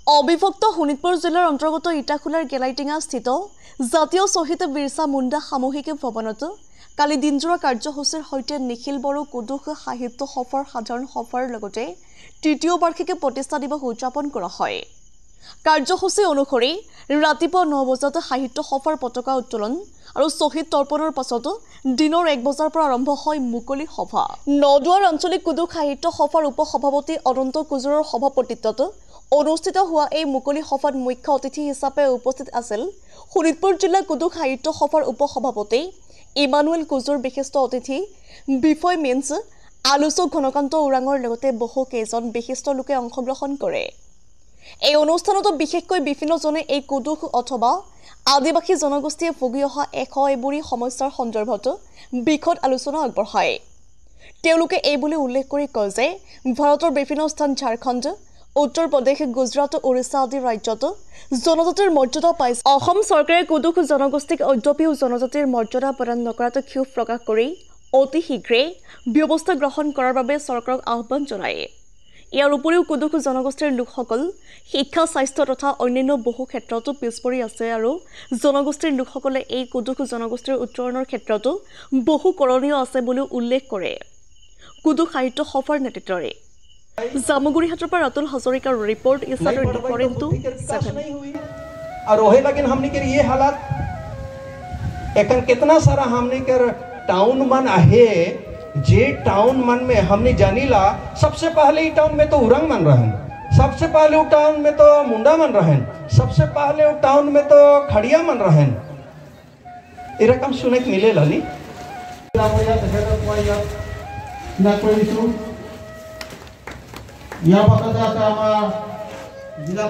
অবিভক্ত শোণিতপুৰ জিলাৰ অন্তৰ্গত ইটাখোলাৰ গেলাইটিঙা স্থিত জাতীয় শ্বহীদ বিৰছা মুণ্ডা সামূহিক ভৱনত কালি দিনজোৰা কাৰ্যসূচীৰ সৈতে নিখিল বড়ো কুদুখ সাহিত্য সফৰ সাধাৰণ সভাৰ লগতে তৃতীয় বাৰ্ষিকী প্ৰতিষ্ঠা দিৱস উদযাপন কৰা হয়। কাৰ্যসূচী অনুসৰি ৰাতিপুৱা 9 বজাত সাহিত্য সফৰ পতাকা উত্তোলন আৰু শ্বহীদ তৰ্পণৰ পাছত দিনৰ 1 বজাৰ পৰা আৰম্ভ হয় মুকলি সভা। নদুৱাৰ আঞ্চলিক কুদুখ সাহিত্য সফৰ উপসভাপতি অনন্ত কুজুৰৰ সভাপতিত্বত অনুষ্ঠিত হোৱা এই মুকলি সভাত মুখ্য অতিথি হিচাপে উপস্থিত আছিল শোণিতপুৰ জিলা কুদুখ সাহিত্য সফৰ উপসভাপতি ইমানুৱেল কুজুৰ, বিশিষ্ট অতিথি বিফয় মিন্স, আলোচক ঘনকান্ত ওৰাঙৰ লগতে বহু কেইজন বিশিষ্ট লোকে অংশগ্ৰহণ কৰে। এই অনুষ্ঠানত বিশেষকৈ বিভিন্নজনে এই কুদুখ অথবা আদিবাসী জনগোষ্ঠীয়ে ভুগি অহা এশএবুৰি সমস্যাৰ সন্দৰ্ভত বিশদ আলোচনা আগবঢ়ায়। তেওঁলোকে এই বুলি উল্লেখ কৰি কয় যে ভাৰতৰ বিভিন্ন স্থান ঝাৰখণ্ড, উত্তৰ প্ৰদেশ, গুজৰাট, ওড়িশা আদি ৰাজ্যত জনজাতিৰ মৰ্যাদা পাইছে। অসম চৰকাৰে কুদুখ জনগোষ্ঠীক অদ্যপিও জনজাতিৰ মৰ্যাদা প্ৰদান নকৰাত ক্ষোভ প্ৰকাশ কৰি অতি শীঘ্ৰে ব্যৱস্থা গ্ৰহণ কৰাৰ বাবে চৰকাৰক আহ্বান জনায়। ইয়াৰ উপৰিও কুদুখ জনগোষ্ঠীৰ লোকসকল শিক্ষা, স্বাস্থ্য তথা অন্যান্য বহু ক্ষেত্ৰতো পিছপৰি আছে আৰু জনগোষ্ঠীৰ লোকসকলে এই কুদুখ জনগোষ্ঠীৰ উত্তৰণৰ ক্ষেত্ৰতো বহু কৰণীয় আছে বুলিও উল্লেখ কৰে কুদুখ সাহিত্য সভাৰ নেতৃত্বৰে। जामुगुड़ीहाटर पर अतुल हजरिकार रिपोर्ट इस और ओहे लगिन हमने के ये हालात एकन कितना सारा हमने के टाउन मन आहे जे टाउन मन में हमने जानीला सबसे पहले ही टाउन में तो उरंग मन रहन, सबसे पहले वो टाउन में तो मुंडा मन रहन, सबसे पहले वो टाउन में तो खड़िया मन रहन। ये रकम सुने के मिले लाली या बकता जिला